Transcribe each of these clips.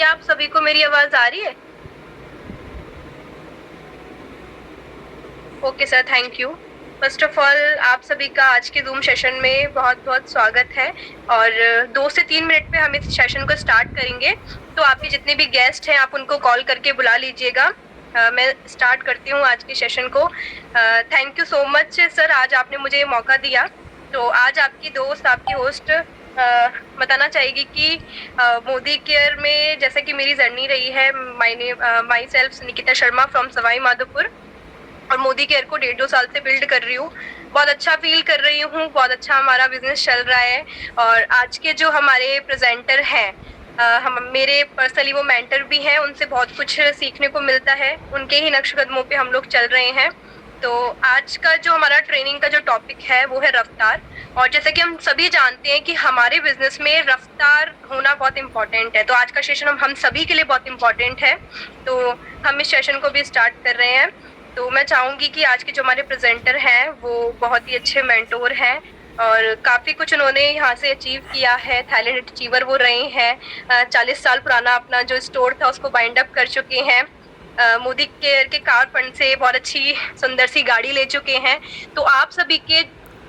क्या आप सभी को मेरी आवाज आ रही है? Okay sir, thank you. First of all आप सभी का आज के जूम सेशन में बहुत बहुत स्वागत है। और 2 से 3 मिनट में हम इस सेशन को स्टार्ट करेंगे। तो आपके जितने भी गेस्ट हैं आप उनको कॉल करके बुला लीजिएगा। मैं स्टार्ट करती हूँ आज के सेशन को। Thank you so much sir, आज आपने मुझे ये मौका दिया। तो आज आपकी दोस्त, आपकी होस्ट बताना चाहेगी कि मोदी केयर में जैसे कि मेरी जर्नी रही है। My self Nikita Sharma from Sawai Madhopur, और मोदी केयर को 1.5-2 साल से बिल्ड कर रही हूँ। बहुत अच्छा फील कर रही हूँ, बहुत अच्छा हमारा बिजनेस चल रहा है। और आज के जो हमारे प्रेजेंटर हैं, हम मेरे पर्सनली वो मेंटर भी हैं, उनसे बहुत कुछ सीखने को मिलता है। उनके ही नक्श कदमों पे हम लोग चल रहे हैं। तो आज का जो हमारा ट्रेनिंग का जो टॉपिक है वो है रफ्तार। और जैसे कि हम सभी जानते हैं कि हमारे बिजनेस में रफ्तार होना बहुत इंपॉर्टेंट है, तो आज का सेशन हम सभी के लिए बहुत इंपॉर्टेंट है। तो हम इस सेशन को भी स्टार्ट कर रहे हैं। तो मैं चाहूंगी कि आज के जो हमारे प्रेजेंटर हैं वो बहुत ही अच्छे मेंटोर हैं, और काफी कुछ उन्होंने यहाँ से अचीव किया है। टैलेंट अचीवर वो रहे हैं। 40 साल पुराना अपना जो स्टोर था उसको बाइंड अप कर चुके हैं। मोदी केयर के कार फंड से बहुत अच्छी सुंदर सी गाड़ी ले चुके हैं। तो आप सभी के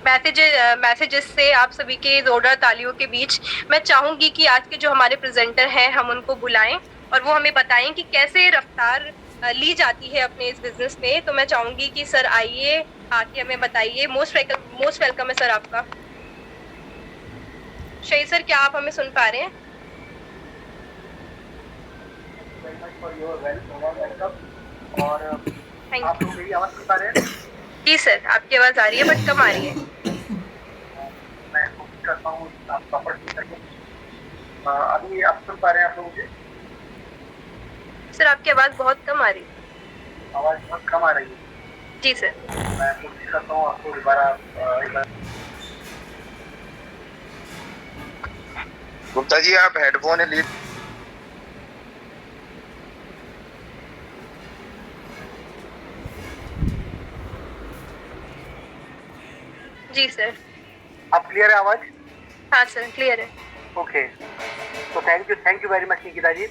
मैसेजेस से, आप सभी के जोरदार तालियों के बीच मैं चाहूंगी कि आज के जो हमारे प्रेजेंटर हैं हम उनको बुलाएं और वो हमें बताएं कि कैसे रफ्तार ली जाती है अपने इस बिजनेस में। तो मैं चाहूंगी कि सर आइए, आके हमें बताइए। मोस्ट वेलकम है सर आपका। शही सर, क्या आप हमें सुन पा रहे हैं? और थैंक आप यू। लोग मेरी आवाज सुन पा रहे हैं? जी सर, आपकी आवाज आ रही है बट कम आ रही है। मैं कोशिश करता हूँ आप प्रॉपर सुन सकें। अभी आप सुन पा रहे हैं आप लोग मुझे? सर आपकी आवाज बहुत कम आ रही है। आवाज बहुत कम आ रही है। जी सर। मैं कोशिश करता हूँ आपको दोबारा एक बार। गुप्ता जी आप हेडफोन ले। जी सर। आप क्लियर है आवाज? हाँ सर, क्लियर है। ओके, तो thank you very much Nikita ji,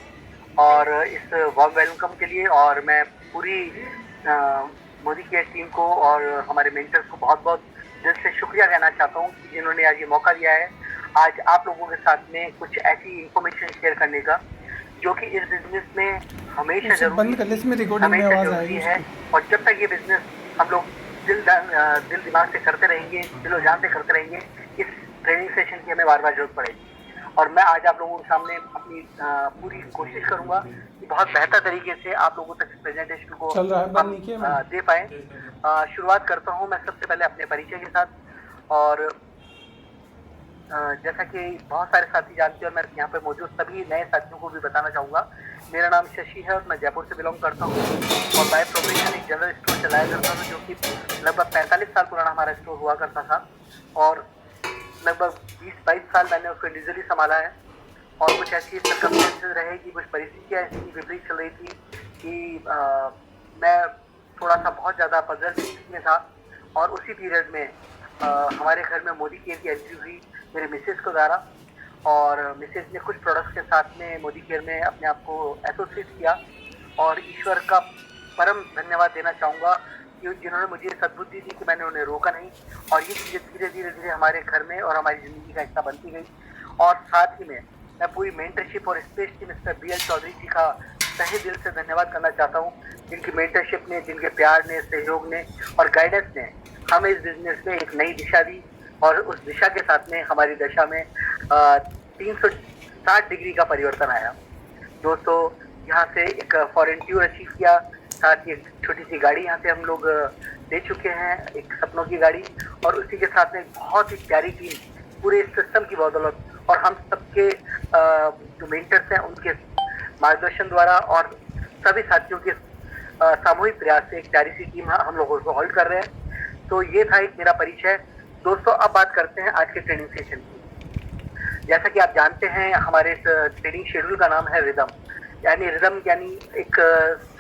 और इस वार्म वेलकम के लिए। और मैं पूरी मोदी केयर टीम को और हमारे मेंटर्स को बहुत बहुत दिल से शुक्रिया कहना चाहता हूँ कि जिन्होंने आज ये मौका दिया है आज आप लोगों के साथ में कुछ ऐसी इंफॉर्मेशन शेयर करने का जो कि इस बिजनेस में हमेशा जरूरी है। और जब तक ये बिजनेस हम लोग दिल दिमाग से करते रहेंगे, दिलो जान से करते रहेंगे, इस ट्रेनिंग सेशन की हमें बार बार जरूरत पड़ेगी। और मैं आज आप लोगों के सामने अपनी पूरी कोशिश करूंगा कि बहुत बेहतर तरीके से आप लोगों तक इस प्रेजेंटेशन को हम दे पाए। शुरुआत करता हूं मैं सबसे पहले अपने परिचय के साथ। और जैसा कि बहुत सारे साथी जानते हैं और मैं यहाँ पे मौजूद सभी नए साथियों को भी बताना चाहूँगा, मेरा नाम शशि है और मैं जयपुर से बिलोंग करता हूँ। और बाय प्रोफेशन एक जनरल स्टोर चलाया करता था जो कि लगभग 45 साल पुराना हमारा स्टोर हुआ करता था। और लगभग 20-22 साल मैंने उसको इंडिविजुअली संभाला है। और कुछ ऐसी सर्कमस्टेंसेस रहे कि कुछ परिस्थितियाँ ऐसी विपरीत चल रही थी कि मैं थोड़ा सा बहुत ज़्यादा पजल स्थिति में था। और उसी पीरियड में हमारे घर में मोदी केयर की एंट्री हुई मेरे मिसेज को द्वारा। और मिसेज ने कुछ प्रोडक्ट्स के साथ में मोदी केयर में अपने आप को एसोसिएट किया। और ईश्वर का परम धन्यवाद देना चाहूँगा कि जिन्होंने मुझे सद्बुद्धि दी कि मैंने उन्हें रोका नहीं। और ये चीज़ें धीरे धीरे हमारे घर में और हमारी ज़िंदगी का हिस्सा बनती गई। और साथ ही में मैं पूरी मेंटरशिप और स्पेशली मिस्टर BL चौधरी जी का तहे दिल से धन्यवाद करना चाहता हूँ, जिनकी मेंटरशिप ने, जिनके प्यार ने, सहयोग ने और गाइडेंस ने हमें इस बिजनेस में एक नई दिशा दी। और उस दिशा के साथ में हमारी दशा में 360 डिग्री का परिवर्तन आया। दोस्तों, यहाँ से एक फॉरेन टूर अचीव किया, साथ ही एक छोटी सी गाड़ी यहाँ से हम लोग ले चुके हैं, एक सपनों की गाड़ी। और उसी के साथ में बहुत ही प्यारी टीम पूरे सिस्टम की बदौलत और हम सबके जो मेंटर्स हैं उनके मार्गदर्शन द्वारा और सभी साथियों के सामूहिक प्रयास से एक प्यारी सी टीम हम लोगों को होल्ड कर रहे हैं। तो ये था एक मेरा परिचय। दोस्तों, अब बात करते हैं आज के ट्रेनिंग सेशन की। जैसा कि आप जानते हैं हमारे इस ट्रेनिंग शेड्यूल का नाम है रिदम। रिदम यानी एक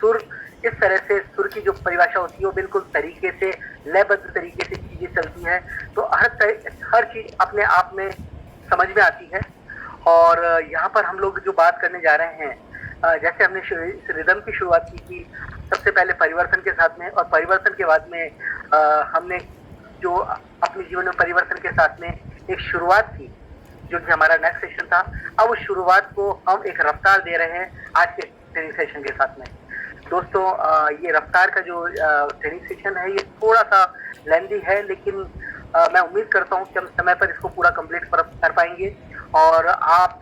सुर। इस तरह से सुर की जो परिभाषा होती है वो बिल्कुल तरीके से लयबद्ध तरीके से चीजें चलती हैं, तो हर चीज अपने आप में समझ में आती है। और यहाँ पर हम लोग जो बात करने जा रहे हैं जैसे हमने इस रिदम की शुरुआत की थी सबसे पहले परिवर्तन के साथ में, और परिवर्तन के बाद में हमने जो अपने जीवन में परिवर्तन के साथ में एक शुरुआत की, जो कि हमारा नेक्स्ट सेशन था। अब उस शुरुआत को हम एक रफ्तार दे रहे हैं आज के ट्रेनिंग सेशन के साथ में। दोस्तों, ये रफ्तार का जो ट्रेनिंग सेशन है ये थोड़ा सा लेंदी है, लेकिन मैं उम्मीद करता हूँ कि हम समय पर इसको पूरा कंप्लीट कर पाएंगे, और आप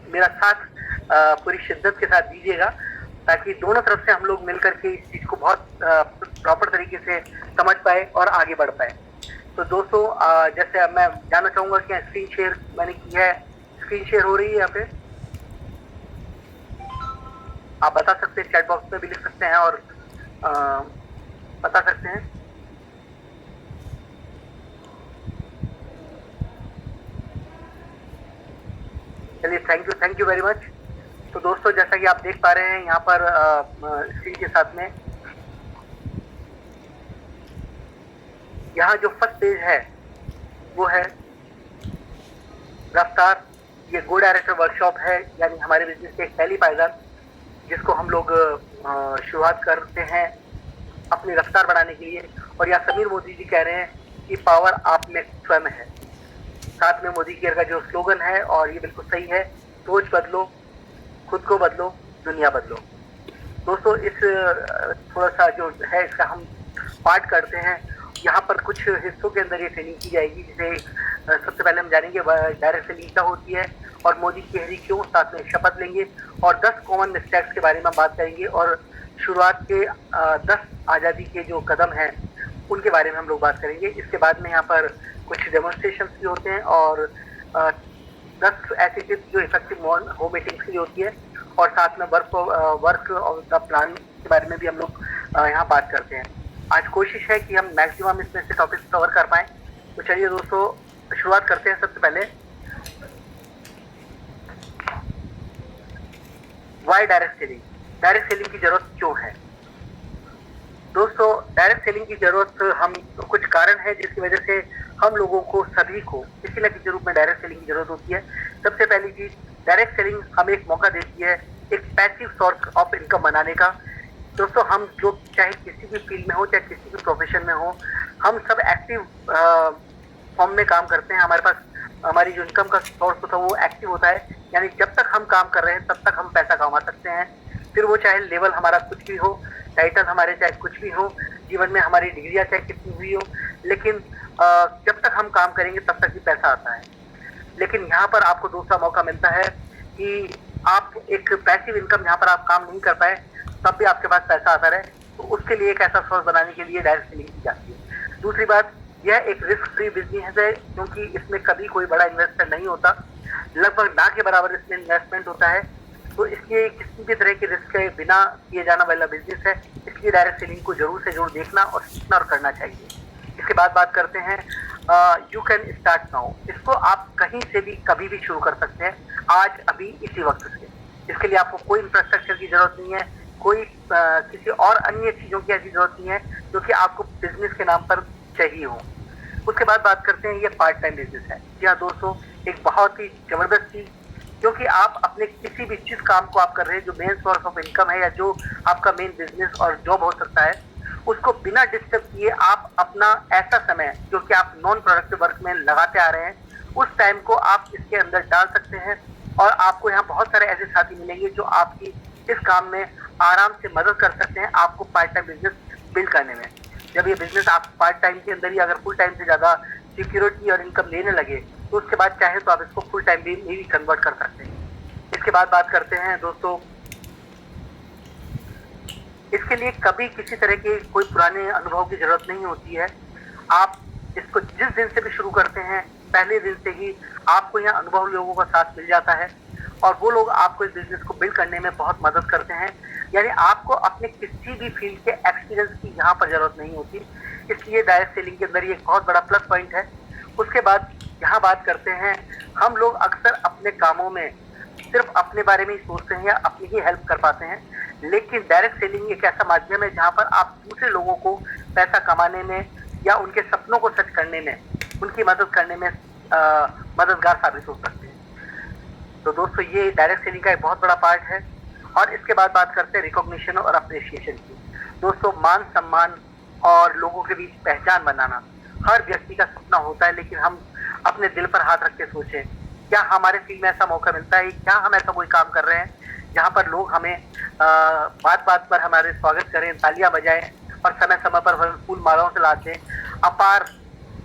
मेरा साथ पूरी शिद्दत के साथ दीजिएगा, ताकि दोनों तरफ से हम लोग मिलकर के इस चीज को बहुत प्रॉपर तरीके से समझ पाए और आगे बढ़ पाए। तो दोस्तों, जैसे अब मैं जानना चाहूंगा कि स्क्रीन शेयर मैंने की है, स्क्रीन शेयर हो रही है यहाँ पे? आप बता सकते हैं, चैट बॉक्स में भी लिख सकते हैं और बता सकते हैं। चलिए, थैंक यू वेरी मच। तो दोस्तों, जैसा कि आप देख पा रहे हैं यहाँ पर स्क्रीन के साथ में, यहाँ जो फर्स्ट पेज है वो है रफ्तार। ये गो डायरेक्टर वर्कशॉप है, यानी हमारे बिजनेस के एक पहली पायदान, जिसको हम लोग शुरुआत करते हैं अपनी रफ्तार बढ़ाने के लिए। और यहाँ समीर मोदी जी कह रहे हैं कि पावर आप में स्वयं है। साथ में मोदी केयर का जो स्लोगन है, और ये बिल्कुल सही है, सोच बदलो, खुद को बदलो, दुनिया बदलो। दोस्तों, इस थोड़ा सा जो है इसका हम पार्ट करते हैं। यहाँ पर कुछ हिस्सों के अंदर ये ट्रेनिंग की जाएगी, जिसे सबसे पहले हम जानेंगे डायरेक्ट सेलिंग क्या होती है, और मोदी केहरी क्यों, साथ में शपथ लेंगे, और 10 कॉमन मिस्टेक्स के बारे में हम बात करेंगे, और शुरुआत के 10 आज़ादी के जो कदम हैं उनके बारे में हम लोग बात करेंगे। इसके बाद में यहाँ पर कुछ डेमोन्स्ट्रेशन भी होते हैं, और 10 ऐसी टिप्स जो इफेक्टिव होम मीटिंग्स की होती है, और साथ में वर्क ऑफ द प्लान के बारे में भी हम लोग यहाँ बात करते हैं। आज कोशिश है कि हम मैक्सिमम इसमें से टॉपिक्स कवर कर पाएं। तो चलिए दोस्तों, शुरुआत करते हैं। सबसे पहले, why direct selling, direct selling की जरूरत क्यों है? दोस्तों, डायरेक्ट सेलिंग की जरूरत हम कुछ कारण है जिसकी वजह से हम लोगों को, सभी को किसी न किसी रूप में डायरेक्ट सेलिंग की जरूरत होती है। सबसे पहली चीज, डायरेक्ट सेलिंग हमें एक मौका देती है एक पैसिव सोर्स ऑफ इनकम बनाने का। दोस्तों, हम जो चाहे किसी भी फील्ड में हो, चाहे किसी भी प्रोफेशन में हो, हम सब एक्टिव फॉर्म में काम करते हैं। हमारे पास हमारी जो इनकम का सोर्स होता है वो एक्टिव होता है, यानी जब तक हम काम कर रहे हैं तब तक हम पैसा कमा सकते हैं। फिर वो चाहे लेवल हमारा कुछ भी हो, टाइटल हमारे चाहे कुछ भी हो, जीवन में हमारी डिग्रियां चाहे कितनी हुई हो, लेकिन जब तक हम काम करेंगे तब तक ही पैसा आता है। लेकिन यहाँ पर आपको दूसरा मौका मिलता है कि आप एक पैसिव इनकम, जहाँ पर आप काम नहीं कर पाए तब भी आपके पास पैसा आता रहे, तो उसके लिए एक ऐसा सोर्स बनाने के लिए डायरेक्ट सेलिंग की जाती है। दूसरी बात, यह एक रिस्क फ्री बिजनेस है, क्योंकि इसमें कभी कोई बड़ा इन्वेस्टर नहीं होता, लगभग ना के बराबर इसमें इन्वेस्टमेंट होता है। तो इसलिए किसी भी तरह के रिस्क के बिना किए जाना वाला बिजनेस है, इसलिए डायरेक्ट सेलिंग को जरूर से जरूर देखना और सीखना और करना चाहिए। इसके बाद बात करते हैं यू कैन स्टार्ट नाउ। इसको आप कहीं से भी कभी भी शुरू कर सकते हैं, आज अभी इसी वक्त से। इसके लिए आपको कोई इंफ्रास्ट्रक्चर की जरूरत नहीं है, कोई किसी और अन्य चीजों की ऐसी जरूरत नहीं है जो कि आपको बिजनेस के नाम पर चाहिए हो। उसके बाद बात करते हैं, ये पार्ट टाइम बिजनेस है। जी हाँ दोस्तों, एक बहुत ही जबरदस्त चीज, क्योंकि आप अपने किसी भी जिस काम को आप कर रहे हैं, जो मेन सोर्स ऑफ इनकम है या जो आपका मेन बिजनेस और जॉब हो सकता है, उसको बिना डिस्टर्ब किए आप अपना ऐसा समय जो कि आप नॉन प्रोडक्टिव वर्क में लगाते आ रहे हैं, उस टाइम को आप इसके अंदर डाल सकते हैं। और आपको यहाँ बहुत सारे ऐसे साथी मिलेंगे जो आपकी इस काम में आराम से मदद कर सकते हैं आपको पार्ट टाइम बिजनेस बिल्ड करने में। जब ये बिजनेस आप पार्ट टाइम के अंदर ही अगर फुल टाइम से ज्यादा सिक्योरिटी और इनकम लेने लगे, तो उसके बाद चाहे तो आप इसको फुल टाइम भी कन्वर्ट कर सकते हैं। इसके बाद बात करते हैं दोस्तों, इसके लिए कभी किसी तरह के कोई पुराने अनुभव की जरूरत नहीं होती है। आप इसको जिस दिन से भी शुरू करते हैं, पहले दिन से ही आपको यहाँ अनुभव लोगों का साथ मिल जाता है, और वो लोग आपको इस बिजनेस को बिल्ड करने में बहुत मदद करते हैं। यानी आपको अपने किसी भी फील्ड के एक्सपीरियंस की यहाँ पर जरूरत नहीं होती, इसलिए डायरेक्ट सेलिंग के अंदर ये एक बहुत बड़ा प्लस पॉइंट है। उसके बाद यहाँ बात करते हैं, हम लोग अक्सर अपने कामों में सिर्फ अपने बारे में ही सोचते हैं या अपनी ही हेल्प कर पाते हैं, लेकिन डायरेक्ट सेलिंग एक ऐसा माध्यम है जहाँ पर आप दूसरे लोगों को पैसा कमाने में या उनके सपनों को सच करने में, उनकी मदद करने में मददगार साबित हो सकते हैं। तो दोस्तों, ये डायरेक्ट सेलिंग का एक बहुत बड़ा पार्ट है। और इसके बाद बात करते हैं रिकॉग्निशन और अप्रिसिएशन की। दोस्तों, मान सम्मान और लोगों के बीच पहचान बनाना हर व्यक्ति का सपना होता है, लेकिन हम अपने दिल पर हाथ रख के सोचें, क्या हमारे फील्ड में ऐसा मौका मिलता है? क्या हम ऐसा कोई काम कर रहे हैं जहाँ पर लोग हमें बात बात पर हमारे स्वागत करें, तालियां बजाएं और समय समय पर फूल मालाओं से लाते, अपार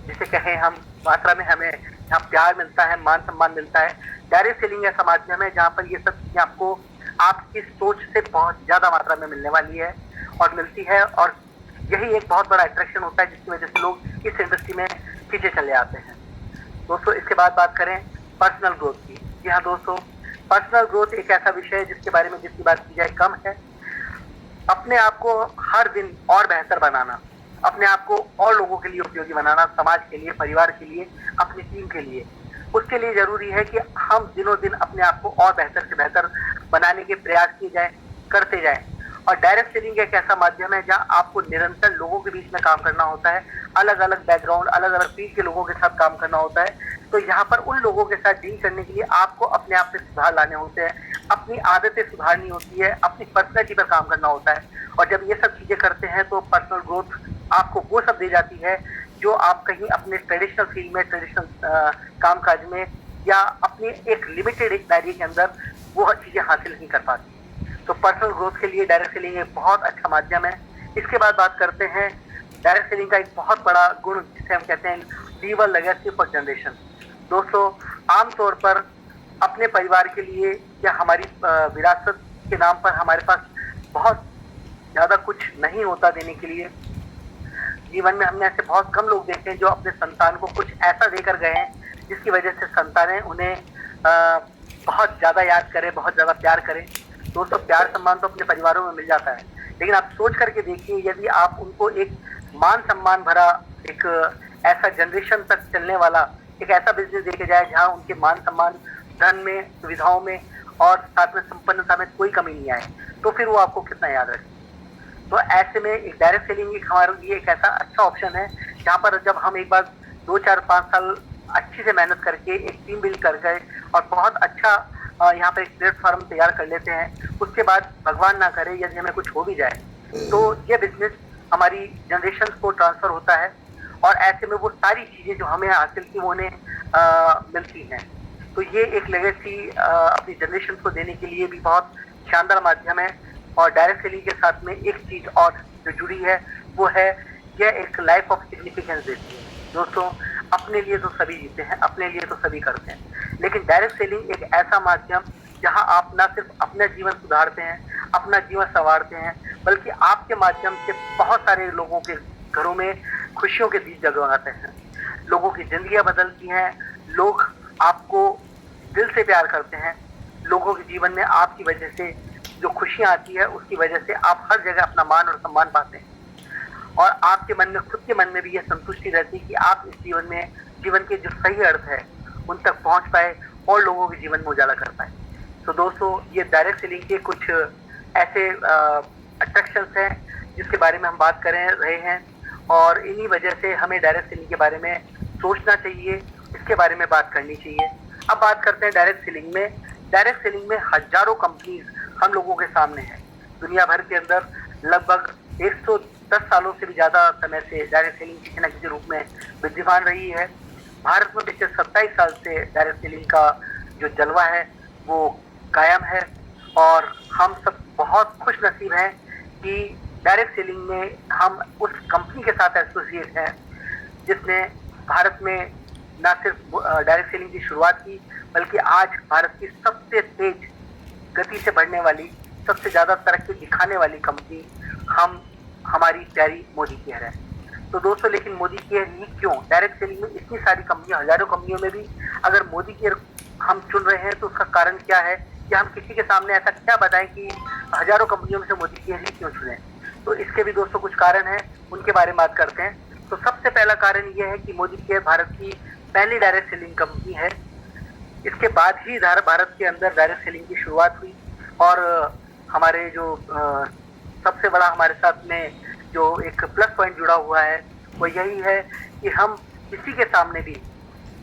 जिसे कहें हम मात्रा में हमें यहाँ प्यार मिलता है, मान सम्मान मिलता है। डायरेक्ट सेलिंग ऐसा माध्यम है जहाँ पर ये सब चीजें आपको आपकी सोच से बहुत ज्यादा मात्रा में मिलने वाली है और मिलती है, और यही एक बहुत बड़ा अट्रैक्शन होता है जिसकी वजह से लोग इस इंडस्ट्री में पीछे चले आते हैं। दोस्तों, इसके बाद बात करें पर्सनल ग्रोथ की। जी हाँ दोस्तों, पर्सनल ग्रोथ एक ऐसा विषय है जिसके बारे में जितनी बात की जाए कम है। अपने आप को हर दिन और बेहतर बनाना, अपने आप को और लोगों के लिए उपयोगी बनाना, समाज के लिए, परिवार के लिए, अपनी टीम के लिए, उसके लिए जरूरी है कि हम दिनों दिन अपने आप को और बेहतर से बेहतर बनाने के प्रयास किए जाए, करते जाए। और डायरेक्ट सेलिंग एक ऐसा माध्यम है जहां आपको निरंतर लोगों के बीच में काम करना होता है, अलग अलग बैकग्राउंड, अलग अलग फील्ड के लोगों के साथ काम करना होता है। तो यहाँ पर उन लोगों के साथ डील करने के लिए आपको अपने आप से सुधार लाने होते हैं, अपनी आदतें सुधारनी होती है, अपनी पर्सनैलिटी पर काम करना होता है। और जब ये सब चीजें करते हैं तो पर्सनल ग्रोथ आपको वो सब दे जाती है जो आप कहीं अपने ट्रेडिशनल फील्ड में, ट्रेडिशनल कामकाज में या अपनी एक लिमिटेड एक दायरे के अंदर वो चीजें हासिल नहीं कर पाती। तो पर्सनल ग्रोथ के लिए डायरेक्ट सेलिंग एक बहुत अच्छा माध्यम है। इसके बाद बात करते हैं डायरेक्ट सेलिंग का एक बहुत बड़ा गुण जिसे हम कहते हैं leave a legacy for generation. दोस्तों, आमतौर पर अपने परिवार के लिए या हमारी विरासत के नाम पर हमारे पास बहुत ज्यादा कुछ नहीं होता देने के लिए। जीवन में हमने ऐसे बहुत कम लोग देखे हैं जो अपने संतान को कुछ ऐसा देकर गए हैं जिसकी वजह से संतानें उन्हें बहुत ज्यादा याद करें, बहुत ज्यादा प्यार करें। दोस्तों, प्यार सम्मान तो अपने परिवारों में मिल जाता है, लेकिन आप सोच करके देखिए, यदि आप उनको एक मान सम्मान भरा एक ऐसा जनरेशन तक चलने वाला एक ऐसा बिजनेस देके जाए जहां उनके मान सम्मान, धन में, सुविधाओं में और साथ में संपन्नता में कोई कमी नहीं आए, तो फिर वो आपको कितना याद रखे। तो ऐसे में एक डायरेक्ट सेलिंग एक हमारे लिए एक ऐसा अच्छा ऑप्शन है जहाँ पर जब हम एक बार 2, 4, 5 साल अच्छी से मेहनत करके एक टीम बिल्ड कर गए और बहुत अच्छा यहाँ पे एक प्लेटफॉर्म तैयार कर लेते हैं, उसके बाद भगवान ना करे यदि हमें कुछ हो भी जाए तो ये बिजनेस हमारी जनरेशन को ट्रांसफर होता है और ऐसे में वो सारी चीजें जो हमें हासिल की वो उन्हें मिलती हैं। तो ये एक लेगेसी अपनी जनरेशन को देने के लिए भी बहुत शानदार माध्यम है। और डायरेक्ट सेलिंग के साथ में एक चीज और जो जुड़ी है वो है यह एक लाइफ ऑफ सिग्निफिकेंस देती है। दोस्तों, अपने लिए तो सभी जीते हैं, अपने लिए तो सभी करते हैं, लेकिन डायरेक्ट सेलिंग एक ऐसा माध्यम जहां आप ना सिर्फ अपना जीवन सुधारते हैं, अपना जीवन संवारते हैं, बल्कि आपके माध्यम से बहुत सारे लोगों के घरों में खुशियों के दीप जगवाते हैं, लोगों की जिंदगियां बदलती हैं, लोग आपको दिल से प्यार करते हैं, लोगों के जीवन में आपकी वजह से जो खुशियां आती है उसकी वजह से आप हर जगह अपना मान और सम्मान पाते हैं और आपके मन में, खुद के मन में भी यह संतुष्टि रहती है कि आप इस जीवन में, जीवन के जो सही अर्थ है उन तक पहुंच पाए और लोगों के जीवन में उजाला कर पाए। तो दोस्तों, ये डायरेक्ट सेलिंग के कुछ ऐसे अट्रैक्शंस हैं जिसके बारे में हम बात कर रहे हैं और इन्हीं वजह से हमें डायरेक्ट सेलिंग के बारे में सोचना चाहिए, इसके बारे में बात करनी चाहिए। अब बात करते हैं डायरेक्ट सेलिंग में। डायरेक्ट सेलिंग में हजारों कंपनीज हम लोगों के सामने हैं। दुनिया भर के अंदर लगभग 110 सालों से भी ज्यादा समय से डायरेक्ट सेलिंग किसी न किसी रूप में विद्यमान रही है। भारत में पिछले 27 साल से डायरेक्ट सेलिंग का जो जलवा है वो कायम है और हम सब बहुत खुश नसीब हैं कि डायरेक्ट सेलिंग में हम उस कंपनी के साथ एसोसिएट हैं जिसने भारत में न सिर्फ डायरेक्ट सेलिंग की शुरुआत की, बल्कि आज भारत की सबसे तेज गति से बढ़ने वाली, सबसे ज्यादा तरक्की दिखाने वाली कंपनी हमारी प्यारी मोदी केयर है। तो दोस्तों, लेकिन मोदी केयर ही क्यों? डायरेक्ट सेलिंग में इतनी सारी कंपनियां, हजारों कंपनियों में भी अगर मोदी केयर हम चुन रहे हैं तो उसका कारण क्या है कि हम किसी के सामने ऐसा क्या बताएं कि हजारों कंपनियों में से मोदी केयर ही क्यों चुने? तो इसके भी दोस्तों कुछ कारण हैं, उनके बारे में बात करते हैं। तो सबसे पहला कारण यह है कि मोदी केयर भारत की पहली डायरेक्ट सेलिंग कंपनी है। इसके बाद ही भारत के अंदर डायरेक्ट सेलिंग की शुरुआत हुई और हमारे जो सबसे बड़ा हमारे साथ में जो एक प्लस पॉइंट जुड़ा हुआ है वो यही है कि हम किसी के सामने भी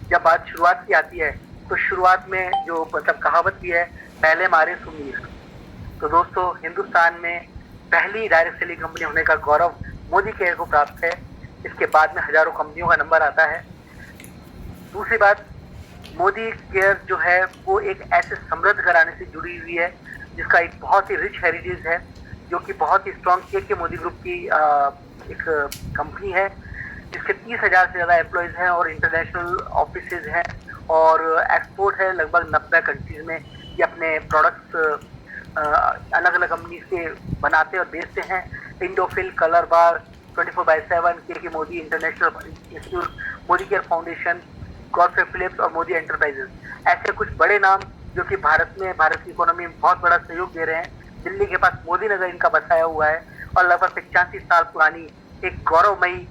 जब बात शुरुआत की आती है तो शुरुआत में जो मतलब कहावत भी है, पहले मारे सुमीर, तो दोस्तों, हिंदुस्तान में पहली डायरेक्ट सेलिंग कंपनी होने का गौरव मोदी केयर को प्राप्त है। इसके बाद में हजारों कंपनियों का नंबर आता है। दूसरी बात, मोदी केयर जो है वो एक ऐसे समृद्ध घराने से जुड़ी हुई है जिसका एक बहुत ही रिच हेरिटेज है, जो कि बहुत ही स्ट्रॉन्ग के मोदी ग्रुप की एक कंपनी है, जिसके 30,000 से ज़्यादा एम्प्लॉयज़ हैं और इंटरनेशनल ऑफिसेज हैं और एक्सपोर्ट है लगभग 90 कंट्रीज में। ये अपने प्रोडक्ट्स अलग अलग कंपनी से बनाते और बेचते हैं। इंडोफिल, कलर बार, 24/7, के Modi international institute, Modi care foundation, Godfrey Phillips और मोदी एंटरप्राइजेस, ऐसे कुछ बड़े नाम जो कि भारत की इकोनॉमी में बहुत बड़ा सहयोग दे रहे हैं। दिल्ली के पास मोदी नगर इनका बसाया हुआ है और लगभग 85 साल पुरानी एक गौरवमयी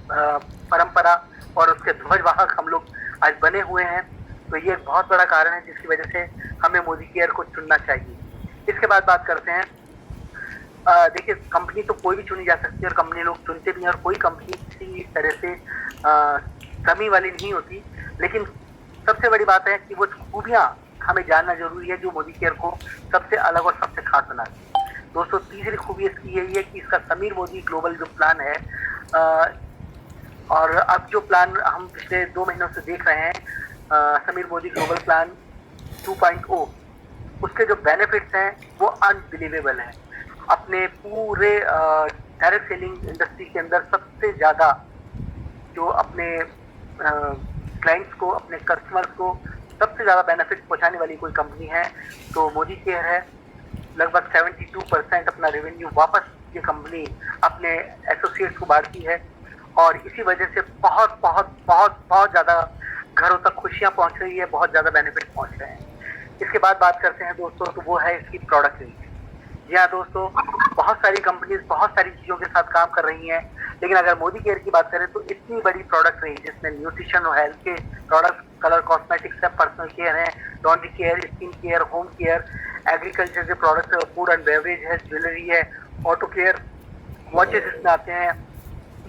परंपरा और उसके ध्वजवाहक हम लोग आज बने हुए हैं। तो ये एक बहुत बड़ा कारण है जिसकी वजह से हमें मोदी केयर को चुनना चाहिए। इसके बाद बात करते हैं, देखिए, कंपनी तो कोई भी चुनी जा सकती है और कंपनी लोग चुनते भी हैं और कोई कंपनी किसी तरह से कमी वाली नहीं होती, लेकिन सबसे बड़ी बात है कि वो खूबियां हमें जानना जरूरी है जो मोदी केयर को सबसे अलग और सबसे खास बनाती है। दोस्तों, तीसरी खूबी इसकी यही है कि इसका समीर मोदी ग्लोबल जो प्लान है, और अब जो प्लान हम पिछले 2 महीनों से देख रहे हैं, समीर मोदी ग्लोबल प्लान 2.0, उसके जो बेनिफिट्स हैं वो अनबिलीवेबल हैं। अपने पूरे डायरेक्ट सेलिंग इंडस्ट्री के अंदर सबसे ज़्यादा जो अपने क्लाइंट्स को, अपने कस्टमर्स को सबसे ज़्यादा बेनिफिट पहुंचाने वाली कोई कंपनी है तो मोदी केयर है। लगभग 72% अपना रेवेन्यू वापस ये कंपनी अपने एसोसिएट्स को बांटती है और इसी वजह से बहुत बहुत बहुत बहुत ज़्यादा घरों तक खुशियाँ पहुंच रही है, बहुत ज़्यादा बेनिफिट पहुंच रहे हैं। इसके बाद बात करते हैं दोस्तों, तो वो है इसकी प्रोडक्ट रेंज। जी हाँ दोस्तों, बहुत सारी कंपनीज बहुत सारी चीज़ों के साथ काम कर रही हैं, लेकिन अगर मोदी केयर की बात करें तो इतनी बड़ी प्रोडक्ट रेंज जिसमें न्यूट्रिशन और हेल्थ के प्रोडक्ट, कलर कॉस्मेटिक्स है, पर्सनल केयर है, laundry care, skin care, home care, agriculture के प्रोडक्ट, फूड एंड बेवरेज है, ज्वेलरी है, ऑटो केयर, वॉचेस इसमें आते हैं,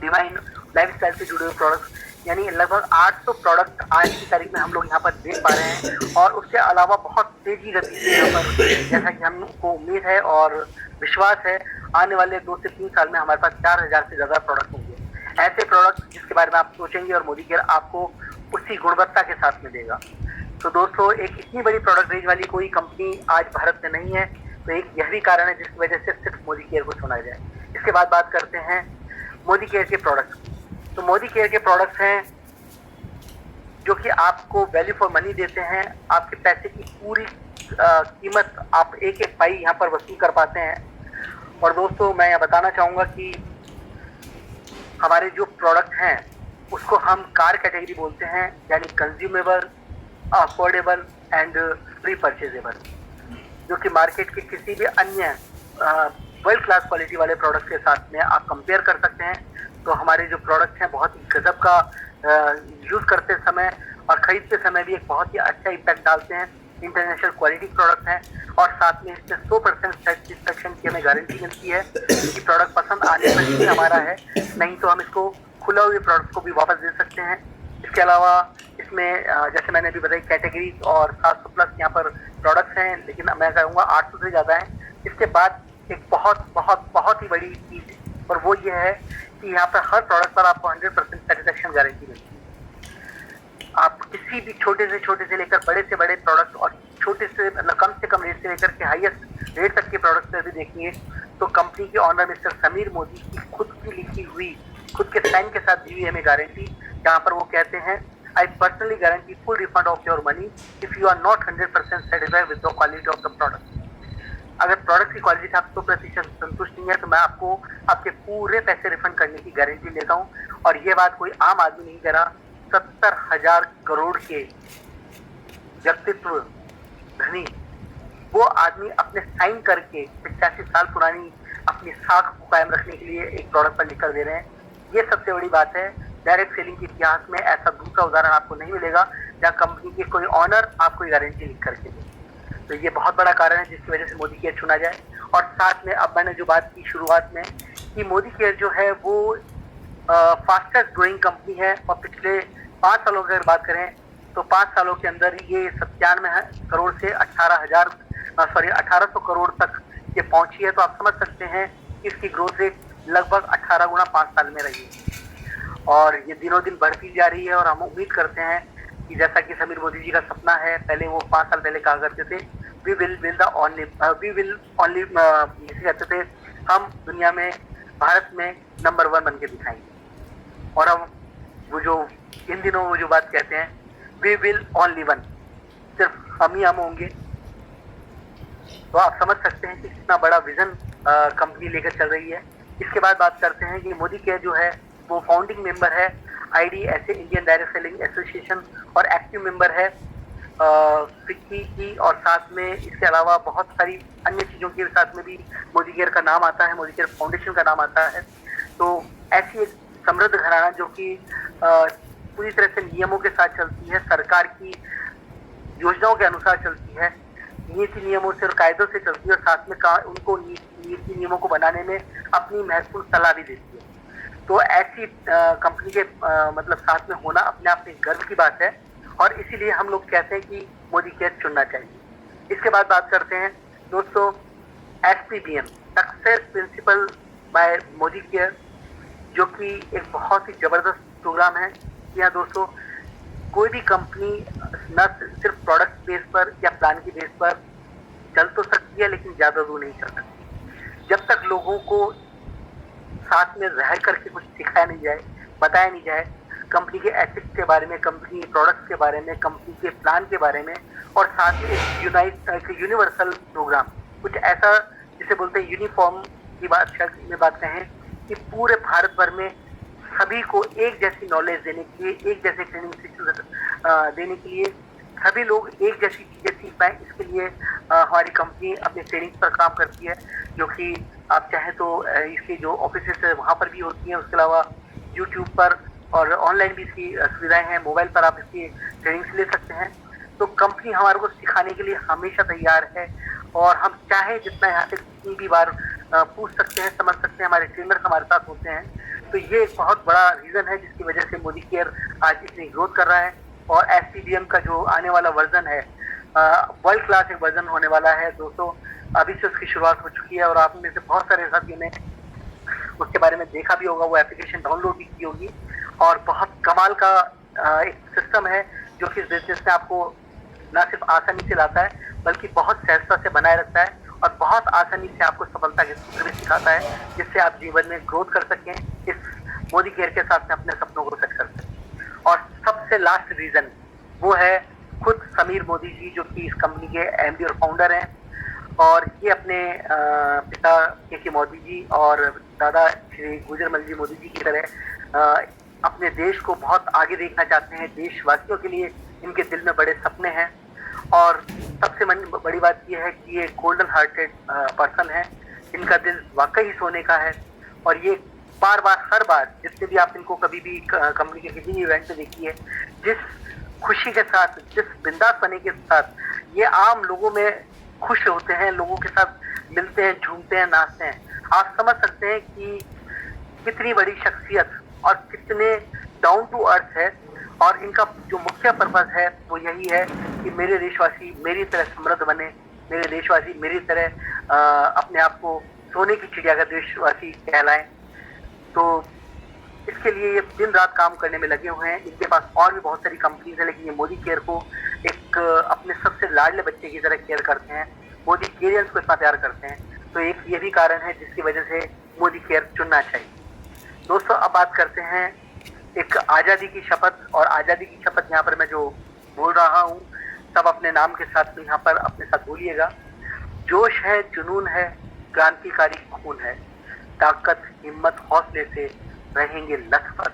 डिवाइन लाइफस्टाइल से जुड़े हुए प्रोडक्ट्स, यानी लगभग 800 प्रोडक्ट आज की तारीख में हम लोग यहाँ पर देख पा रहे हैं। और उसके अलावा बहुत तेजी गति से यहाँ पर, जैसा कि हमको उम्मीद है और विश्वास है, आने वाले 2 से 3 साल में हमारे पास 4000 से ज़्यादा प्रोडक्ट होंगे, ऐसे प्रोडक्ट जिसके बारे में आप सोचेंगे और मोदी केयर आपको उसी गुणवत्ता के साथ में देगा। तो दोस्तों, एक इतनी बड़ी प्रोडक्ट रेंज वाली कोई कंपनी आज भारत में नहीं है, तो एक यह भी कारण है जिसकी वजह से सिर्फ मोदी केयर को चुना जाए। इसके बाद बात करते हैं मोदी केयर के प्रोडक्ट्स। तो मोदी केयर के प्रोडक्ट्स हैं जो कि आपको वैल्यू फॉर मनी देते हैं, आपके पैसे की पूरी कीमत आप एक एक पाई यहाँ पर वसूल कर पाते हैं। और दोस्तों, मैं यहाँ बताना चाहूँगा कि हमारे जो प्रोडक्ट हैं उसको हम कार कैटेगरी बोलते हैं, यानी consumable, affordable and free purchasable, जो कि मार्केट के किसी भी अन्य वर्ल्ड क्लास क्वालिटी वाले प्रोडक्ट के साथ में आप कंपेयर कर सकते हैं। तो हमारे जो प्रोडक्ट हैं बहुत ही गजब का यूज़ करते समय और खरीदते समय भी एक बहुत ही अच्छा इम्पैक्ट डालते हैं। इंटरनेशनल क्वालिटी प्रोडक्ट हैं और साथ में इसमें 100% सेटिस्फेक्शन की हमें गारंटी मिलती है कि प्रोडक्ट पसंद आने पर ही हमारा है, नहीं तो हम इसको खुला हुए प्रोडक्ट को भी वापस दे सकते हैं। इसके अलावा इसमें जैसे मैंने अभी बताई कैटेगरीज और 700+ यहाँ पर प्रोडक्ट्स हैं, लेकिन मैं कहूँगा 800 से ज़्यादा हैं। इसके बाद एक बहुत बहुत बहुत ही बड़ी चीज़ और वो ये है कि यहाँ पर हर प्रोडक्ट पर आपको 100% सेटिस्फेक्शन गारंटी मिलती है। आप किसी भी छोटे से लेकर बड़े से बड़े प्रोडक्ट और छोटे से मतलब कम से कम रेट से लेकर के हाईएस्ट रेट तक के प्रोडक्ट पर भी देखिए तो कंपनी के ऑनर मिस्टर समीर मोदी की खुद की लिखी हुई, खुद के साइन के साथ दी हुई हमें गारंटी, जहाँ पर वो कहते हैं, I personally guarantee full refund of your money if you are not 100% satisfied with the quality of the product. अगर प्रोडक्ट की क्वालिटी से आप 100% संतुष्ट नहीं है तो मैं आपको आपके पूरे पैसे रिफंड करने की गारंटी लेता हूँ। और ये बात कोई आम आदमी नहीं कह रहा, 70,000 करोड़ के व्यक्तित्व धनी वो आदमी अपने साइन करके 85 साल पुरानी अपनी साख को कायम रखने के लिए एक प्रोडक्ट पर लिख कर दे रहे हैं। ये सबसे बड़ी बात है। डायरेक्ट सेलिंग के इतिहास में ऐसा दूसरा उदाहरण आपको नहीं मिलेगा जहाँ कंपनी के कोई ऑनर आपको गारंटी लिख करके दे। तो ये बहुत बड़ा कारण है जिसकी वजह से मोदी केयर चुना जाए। और साथ में अब मैंने जो बात की शुरुआत में कि मोदी केयर जो है वो फास्टेस्ट ग्रोइंग कंपनी है और पिछले 5 सालों की अगर बात करें तो 5 सालों के अंदर ये 97 करोड़ से 1800 करोड़ तक ये पहुंची है, तो आप समझ सकते हैं कि इसकी ग्रोथ रेट लगभग 18 गुना 5 साल में रही है और ये दिनों दिन बढ़ती जा रही है। और हम उम्मीद करते हैं कि जैसा कि समीर मोदी जी का सपना है, पहले वो 5 साल पहले कहा करते थे वी विल ओनली जिसे कहते थे हम दुनिया में भारत में नंबर 1 बन के दिखाएंगे। और हम वो जो इन दिनों वो जो बात कहते हैं वी विल ओनली वन, सिर्फ हम ही हम होंगे। तो आप समझ सकते हैं कि कितना बड़ा विजन कंपनी लेकर चल रही है। इसके बाद बात करते हैं कि मोदी केयर जो है वो फाउंडिंग मेंबर है IDSA Indian direct selling association और एक्टिव मेंबर है फिक्की की, और साथ में इसके अलावा बहुत सारी अन्य चीज़ों के साथ में भी मोदी केयर का नाम आता है, मोदी केयर फाउंडेशन का नाम आता है। तो ऐसी एक समृद्ध घराना जो कि पूरी तरह से नियमों के साथ चलती है, सरकार की योजनाओं के अनुसार चलती है, नीति नियमों से और कायदों से चलती है, और साथ में उनको नीति नियमों को बनाने में अपनी महत्वपूर्ण सलाह भी देती है। तो ऐसी कंपनी के मतलब साथ में होना अपने आप में गर्व की बात है और इसीलिए हम लोग कहते हैं कि मोदी केयर चुनना चाहिए। इसके बाद बात करते हैं दोस्तों SPBM success principal bye Modi care, जो कि एक बहुत ही जबरदस्त प्रोग्राम है। यहाँ दोस्तों कोई भी कंपनी न सिर्फ प्रोडक्ट बेस पर या प्लान की बेस पर चल तो सकती है, लेकिन ज्यादा दूर नहीं चल सकती जब तक लोगों को साथ में रह करके कुछ सिखाया नहीं जाए, बताया नहीं जाए कंपनी के एथिक्स के बारे में, कंपनी प्रोडक्ट्स के बारे में, कंपनी के प्लान के बारे में, और साथ में एक यूनिवर्सल प्रोग्राम, कुछ ऐसा जिसे बोलते हैं यूनिफॉर्म की बात कहें कि पूरे भारत भर में सभी को एक जैसी नॉलेज देने के लिए, एक जैसे ट्रेनिंग देने के लिए, सभी लोग एक जैसी चीजें सीख पाए, इसके लिए हमारी कंपनी अपने ट्रेनिंग पर काम करती है, जो कि आप चाहें तो इसकी जो ऑफिस है वहाँ पर भी होती हैं। उसके अलावा यूट्यूब पर और ऑनलाइन भी इसकी सुविधाएं हैं, मोबाइल पर आप इसकी ट्रेनिंग्स ले सकते हैं। तो कंपनी हमारे को सिखाने के लिए हमेशा तैयार है और हम चाहे जितना यहाँ से कितनी भी बार पूछ सकते हैं, समझ सकते हैं, हमारे ट्रेनर्स हमारे साथ होते हैं। तो ये एक बहुत बड़ा रीजन है जिसकी वजह से मोदी केयर आज इतनी ग्रोथ कर रहा है। और SPBM का जो आने वाला वर्जन है वर्ल्ड क्लास एक वर्जन होने वाला है दोस्तों, अभी से उसकी शुरुआत हो चुकी है और आप में से बहुत सारे साथियों ने उसके बारे में देखा भी होगा, वो एप्लीकेशन डाउनलोड भी की होगी। और बहुत कमाल का एक सिस्टम है जो कि इस बिजनेस में आपको न सिर्फ आसानी से लाता है बल्कि बहुत सहजता से बनाए रखता है और बहुत आसानी से आपको सफलता के सूत्र भी सिखाता है, जिससे आप जीवन में ग्रोथ कर सकें, इस मोदी केयर के साथ में अपने सपनों को सच कर सकें। और सबसे लास्ट रीजन वो है खुद समीर मोदी जी, जो कि इस कंपनी के MD और फाउंडर हैं। और ये अपने पिता KK मोदी जी और दादा श्री गुजरमल जी मोदी जी की तरह अपने देश को बहुत आगे देखना चाहते हैं। देशवासियों के लिए इनके दिल में बड़े सपने हैं और सबसे बड़ी बात यह है कि ये गोल्डन हार्टेड पर्सन है, इनका दिल वाकई ही सोने का है। और ये बार बार हर बार जितने भी आप इनको कभी भी कंपनी के किसी भी इवेंट में देखिए, जिस खुशी के साथ, जिस बिंदास बने के साथ ये आम लोगों में खुश होते हैं, लोगों के साथ मिलते हैं, झूमते हैं, नाचते हैं। आप समझ सकते हैं कि कितनी बड़ी शख्सियत और कितने डाउन टू अर्थ है। और इनका जो मुख्य पर्पस है वो यही है कि मेरे देशवासी मेरी तरह समृद्ध बने, मेरे देशवासी मेरी तरह अपने आप को सोने की चिड़िया का देशवासी कहलाएं। तो इसके लिए ये दिन रात काम करने में लगे हुए हैं। इनके पास और भी बहुत सारी कंपनीज है, लेकिन ये मोदी केयर को एक अपने सबसे लाडले बच्चे की तरह केयर करते हैं, मोदी केयरियंस को इतना प्यार करते हैं। तो एक ये भी कारण है जिसकी वजह से मोदी केयर चुनना चाहिए। दोस्तों अब बात करते हैं एक आज़ादी की शपथ। और आज़ादी की शपथ यहाँ पर मैं जो बोल रहा हूँ सब अपने नाम के साथ में यहाँ पर अपने साथ बोलिएगा। जोश है, जुनून है, क्रांतिकारी खून है, ताकत हिम्मत हौसले से रहेंगे लथपथ,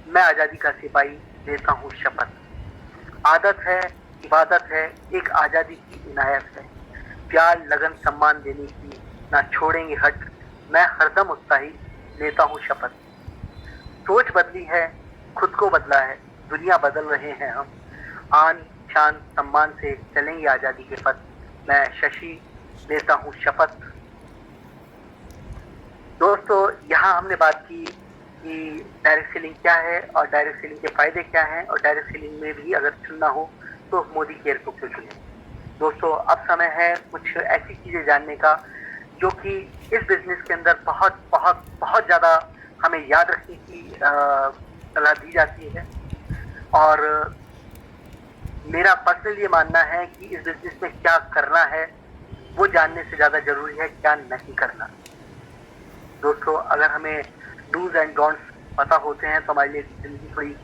मैं आज़ादी का सिपाही लेता हूँ शपथ। आदत है, इबादत है, एक आज़ादी की इनायत है, प्यार लगन सम्मान देने की ना छोड़ेंगे हट, मैं हरदम उत्साही लेता हूँ शपथ। सोच बदली है, खुद को बदला है, दुनिया बदल रहे हैं हम, आन शान सम्मान से चलेंगे आज़ादी के पथ, मैं शशि लेता हूँ शपथ। दोस्तों यहाँ हमने बात की कि डायरेक्ट सेलिंग क्या है और डायरेक्ट सेलिंग के फायदे क्या हैं, और डायरेक्ट सेलिंग में भी अगर चुनना हो तो मोदी केयर को क्यों चुने। दोस्तों अब समय है कुछ ऐसी चीजें जानने का जो कि इस बिजनेस के अंदर बहुत बहुत बहुत ज़्यादा हमें याद रखने की सलाह दी जाती है। और मेरा पर्सनली ये मानना है कि इस बिजनेस में क्या करना है वो जानने से ज़्यादा ज़रूरी है क्या नहीं करना। दोस्तों, अगर हमें डूज एंड डोंट्स पता होते हैं तो हमारे लिए ज़िंदगी थोड़ी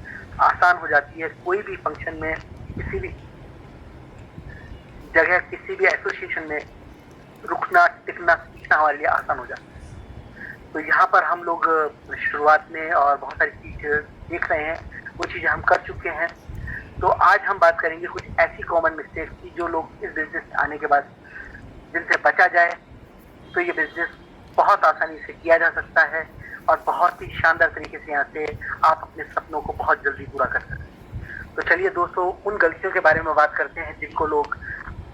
आसान हो जाती है। कोई भी फंक्शन में, किसी भी जगह, किसी भी एसोसिएशन में रुकना, टिकना, सीखना हमारे लिए आसान हो जाता है। तो यहाँ पर हम लोग शुरुआत में और बहुत सारी चीज़ देख रहे हैं, वो चीज़ें हम कर चुके हैं। तो आज हम बात करेंगे कुछ ऐसी कॉमन मिस्टेक्स की जो लोग इस बिजनेस में आने के बाद जिनसे बचा जाए तो ये बिजनेस बहुत आसानी से किया जा सकता है और बहुत ही शानदार तरीके से यहाँ से आप अपने सपनों को बहुत जल्दी पूरा कर सकते हैं। तो चलिए दोस्तों, उन गलतियों के बारे में बात करते हैं जिनको लोग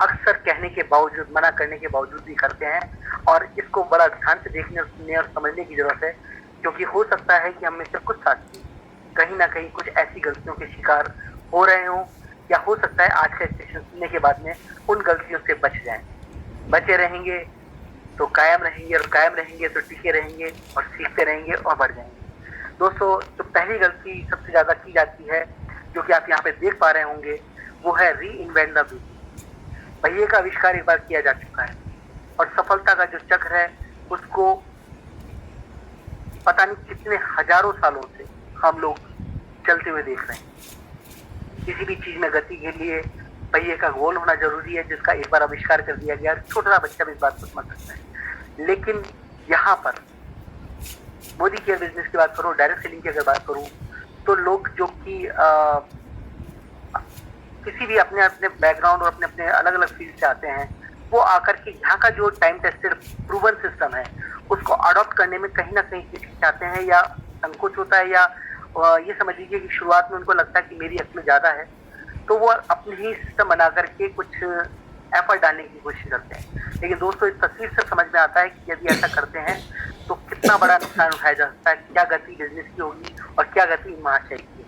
अक्सर कहने के बावजूद, मना करने के बावजूद भी करते हैं। और इसको बड़ा ध्यान से देखने, सुनने और समझने की जरूरत है, क्योंकि हो सकता है कि हम में से कुछ साथी कहीं ना कहीं कुछ ऐसी गलतियों के शिकार हो रहे हों, या हो सकता है आज का सेशन सुनने के बाद में उन गलतियों से बच जाएं। बचे रहेंगे तो कायम रहेंगे, और कायम रहेंगे तो टिके रहेंगे, और सीखते रहेंगे और बढ़ जाएंगे। दोस्तों, जो पहली गलती सबसे ज्यादा की जाती है, जो कि आप यहाँ पे देख पा रहे होंगे, वो है री इन्वेंट द व्हील। पहिए का आविष्कार एक बार किया जा चुका है और सफलता का जो चक्र है उसको पता नहीं कितने हजारों सालों से हम लोग चलते हुए देख रहे हैं। किसी भी चीज में गति के लिए पहिए का गोल होना जरूरी है, जिसका एक बार आविष्कार कर दिया गया। छोटा बच्चा भी इस बात को समझ सकता है। लेकिन यहाँ पर मोदी केयर बिजनेस की बात करूँ, डायरेक्ट सेलिंग की अगर बात करूँ, तो लोग जो कि किसी भी अपने अपने बैकग्राउंड और अपने अपने अलग अलग फील्ड से आते हैं, वो आकर के यहाँ का जो टाइम टेस्टेड प्रूवन सिस्टम है उसको अडॉप्ट करने में कहीं ना कहीं हिचकिचाते हैं, या संकोच होता है, या ये समझ लीजिए कि शुरुआत में उनको लगता है कि मेरी अक्ल ज्यादा है, तो वो अपने ही सिस्टम बना करके कुछ एफर्ट डालने की कोशिश करते हैं। लेकिन दोस्तों, इस तस्वीर से समझ में आता है कि यदि ऐसा करते हैं तो कितना बड़ा नुकसान उठाया जा सकता है, क्या गति बिजनेस की होगी और क्या गति महाशय की।